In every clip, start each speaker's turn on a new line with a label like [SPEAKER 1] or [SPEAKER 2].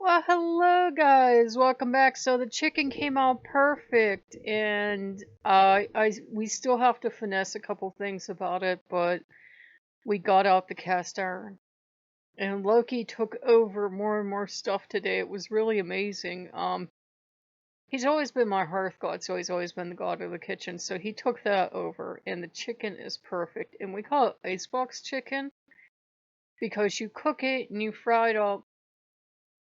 [SPEAKER 1] Well, hello guys. Welcome back. So the chicken came out perfect, and we still have to finesse a couple things about it, but we got out the cast iron. And Loki took over more and more stuff today. It was really amazing. He's always been my hearth god, so he's always been the god of the kitchen. So he took that over, and the chicken is perfect. And we call it icebox chicken because you cook it and you fry it up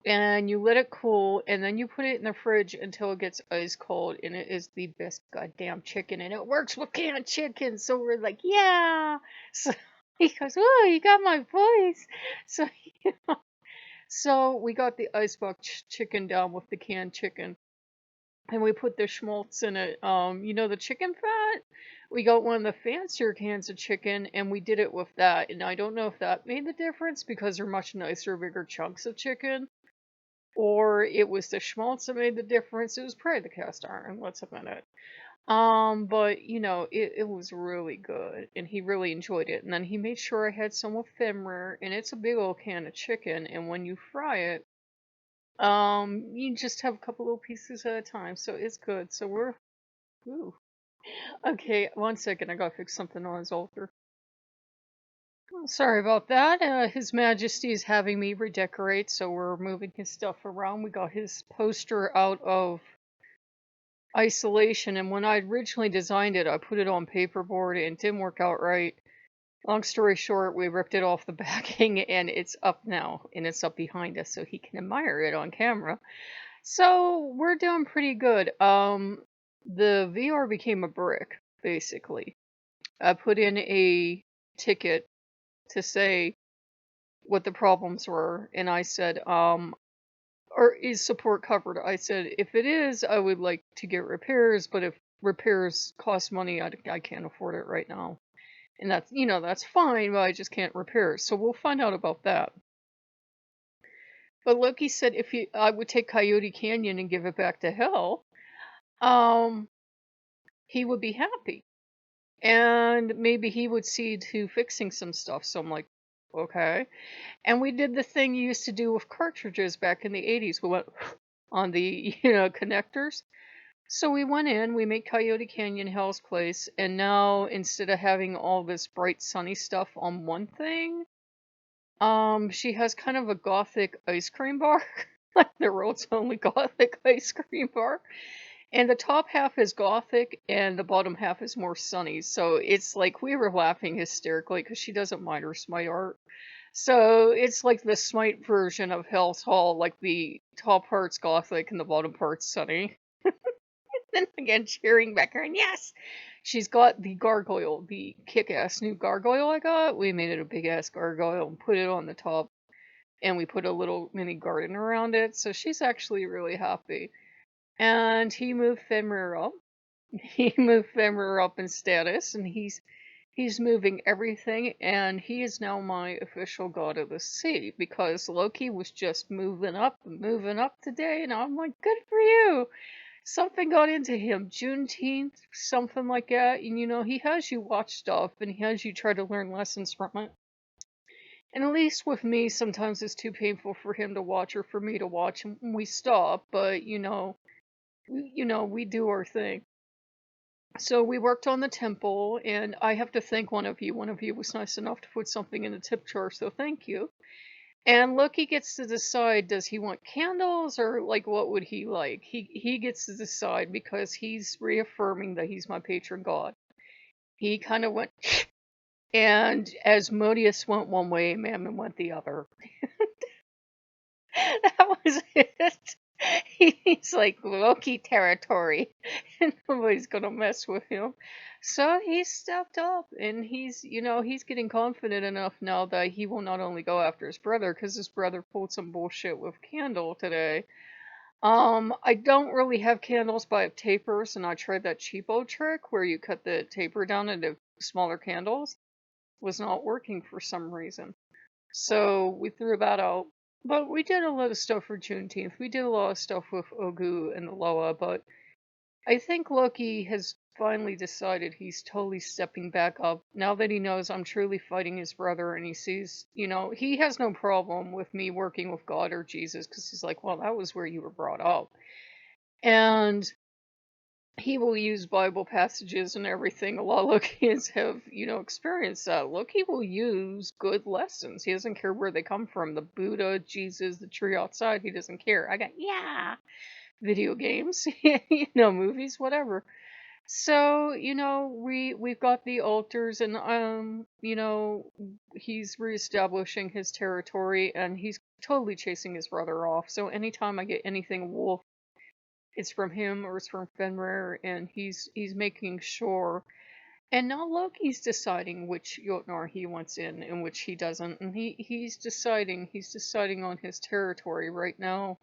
[SPEAKER 1] and you let it cool, and then you put it in the fridge until it gets ice cold, and it is the best goddamn chicken, and it works with canned chicken. So we're like, yeah. So he goes, oh, you got my voice. So so we got the icebox chicken down with the canned chicken, and we put the schmaltz in it. The chicken fat. We got one of the fancier cans of chicken, and we did it with that. And I don't know if that made the difference because they're much nicer, bigger chunks of chicken, or it was the schmaltz that made the difference. It was probably the cast iron. Let's admit it. But it was really good, and he really enjoyed it. And then he made sure I had some with Fenrir, and it's a big old can of chicken. And when you fry it, you just have a couple little pieces at a time, so it's good. So ooh. Okay. 1 second, I gotta fix something on his altar. Oh, sorry about that. His Majesty is having me redecorate, so we're moving his stuff around. We got his poster out of isolation, and when I originally designed it, I put it on paperboard and it didn't work out right. Long story short, we ripped it off the backing and it's up now, and it's up behind us so he can admire it on camera. So we're doing pretty good. The VR became a brick, basically. I put in a ticket to say what the problems were, and I said, or is support covered? I said, if it is, I would like to get repairs, but if repairs cost money, I can't afford it right now. And that's fine, but I just can't repair. So we'll find out about that. But Loki said I would take Coyote Canyon and give it back to hell, um, he would be happy. And maybe he would see to fixing some stuff. So I'm like, okay. And we did the thing you used to do with cartridges back in the 80s. We went on the, connectors. So we went in, we made Coyote Canyon Hell's Place, and now instead of having all this bright sunny stuff on one thing, she has kind of a gothic ice cream bar. Like the world's only gothic ice cream bar. And the top half is gothic and the bottom half is more sunny. So it's like we were laughing hysterically because she doesn't mind her Smite art. So it's like the Smite version of Hell's Hall, like the top part's gothic and the bottom part's sunny. And again, cheering back her, and yes, she's got the gargoyle, the kick-ass new gargoyle I got. We made it a big-ass gargoyle and put it on the top, and we put a little mini garden around it. So she's actually really happy. And he moved Fenrir up. He moved Fenrir up in status, and he's moving everything, and he is now my official god of the sea because Loki was just moving up and moving up today, and I'm like, good for you. Something got into him, Juneteenth, something like that, and he has you watch stuff and he has you try to learn lessons from it. And at least with me, sometimes it's too painful for him to watch or for me to watch, and we stop. But we do our thing. So we worked on the temple, and I have to thank one of you. One of you was nice enough to put something in the tip jar, so thank you. And Loki gets to decide, does he want candles or like what would he like? He gets to decide because he's reaffirming that he's my patron god. He kind of went, and Asmodeus went one way, Mammon went the other. That was it. He's like Loki territory, and nobody's gonna mess with him. So he stepped up, and he's getting confident enough now that he will not only go after his brother, because his brother pulled some bullshit with Candle today. I don't really have candles, but I have tapers, and I tried that cheapo trick where you cut the taper down into smaller candles. Was not working for some reason. So we threw that out. But we did a lot of stuff for Juneteenth. We did a lot of stuff with Ogu and the Loa, but I think Loki has finally decided he's totally stepping back up now that he knows I'm truly fighting his brother, and he sees, he has no problem with me working with God or Jesus, because he's like, well, that was where you were brought up. And he will use Bible passages and everything. A lot of Lokeans have, experienced that. Loki will use good lessons. He doesn't care where they come from. The Buddha, Jesus, the tree outside, he doesn't care. Video games, movies, whatever. So, we've got the altars, and he's reestablishing his territory, and he's totally chasing his brother off. So anytime I get anything wolf, it's from him or it's from Fenrir, and he's making sure. And now Loki's deciding which Jotnar he wants in and which he doesn't, and he's deciding on his territory right now.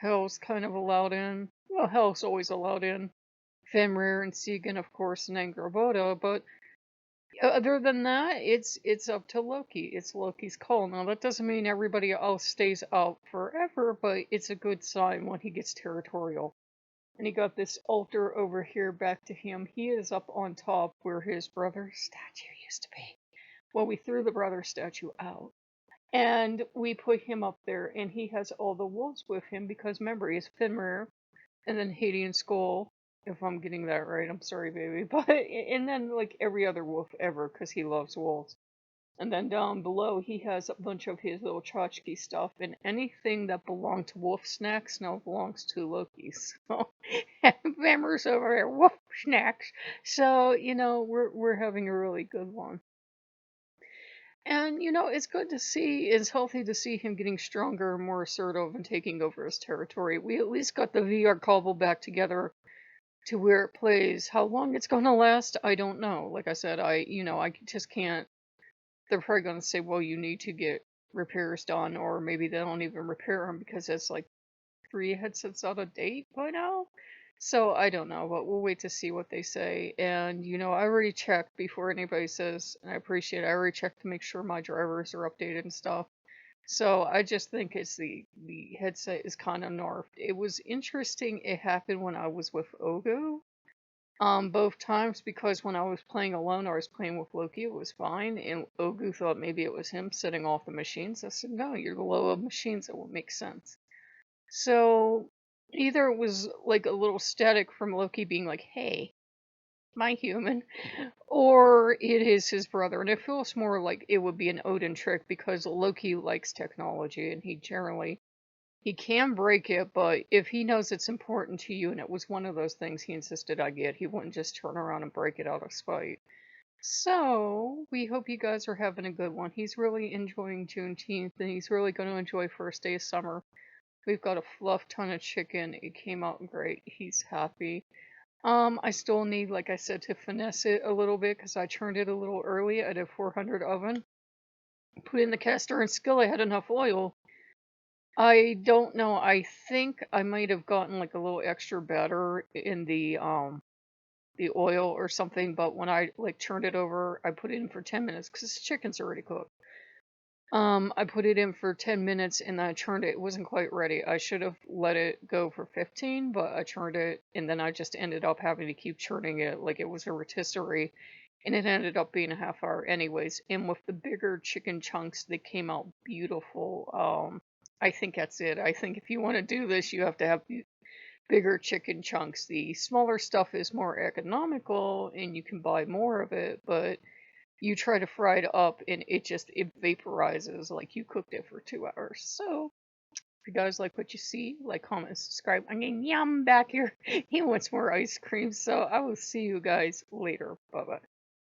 [SPEAKER 1] Hell's kind of allowed in. Well, Hell's always allowed in. Fenrir and Sigyn, of course, and Angrboda, but other than that, it's up to Loki. It's Loki's call. Now, that doesn't mean everybody else stays out forever, but it's a good sign when he gets territorial. And he got this altar over here back to him. He is up on top where his brother's statue used to be. Well, we threw the brother's statue out. And we put him up there, and he has all the wolves with him because remember, he's Fenrir, and then Hadean Skull, if I'm getting that right. I'm sorry, baby. But and then like every other wolf ever, because he loves wolves. And then down below, he has a bunch of his little tchotchke stuff, and anything that belonged to wolf snacks now belongs to Loki. So, Vammer's over there, wolf snacks. So, we're having a really good one. And, it's good to see, it's healthy to see him getting stronger, more assertive, and taking over his territory. We at least got the VR cobble back together to where it plays. How long it's going to last, I don't know. Like I said, I just can't. They're probably going to say, well, you need to get repairs done, or maybe they don't even repair them because it's like 3 headsets out of date by now. So I don't know, but we'll wait to see what they say. And I already checked before anybody says, and I appreciate it, I already checked to make sure my drivers are updated and stuff. So I just think it's the headset is kind of nerfed. It was interesting it happened when I was with Ogo. Both times, because when I was playing alone, I was playing with Loki, it was fine, and Ogu thought maybe it was him setting off the machines. I said, no, you're low of machines, it would make sense. So either it was like a little static from Loki being like, hey, my human, or it is his brother. And it feels more like it would be an Odin trick because Loki likes technology, and he can break it, but if he knows it's important to you and it was one of those things he insisted I get, he wouldn't just turn around and break it out of spite. So, we hope you guys are having a good one. He's really enjoying Juneteenth, and he's really going to enjoy first day of summer. We've got a fluff ton of chicken. It came out great. He's happy. I still need, like I said, to finesse it a little bit because I turned it a little early at a 400 oven. Put in the cast iron skillet, had enough oil. I don't know. I think I might have gotten like a little extra batter in the oil or something, but when I like turned it over, I put it in for 10 minutes because the chicken's already cooked. I put it in for 10 minutes and then I turned it. It wasn't quite ready. I should have let it go for 15, but I turned it and then I just ended up having to keep churning it like it was a rotisserie. And it ended up being a half hour anyways. And with the bigger chicken chunks, they came out beautiful. I think that's it. I think if you want to do this, you have to have bigger chicken chunks. The smaller stuff is more economical and you can buy more of it, but you try to fry it up and it vaporizes like you cooked it for 2 hours. So if you guys like what you see, like, comment, subscribe. I'm getting yum back here. He wants more ice cream, so I will see you guys later. Bye bye.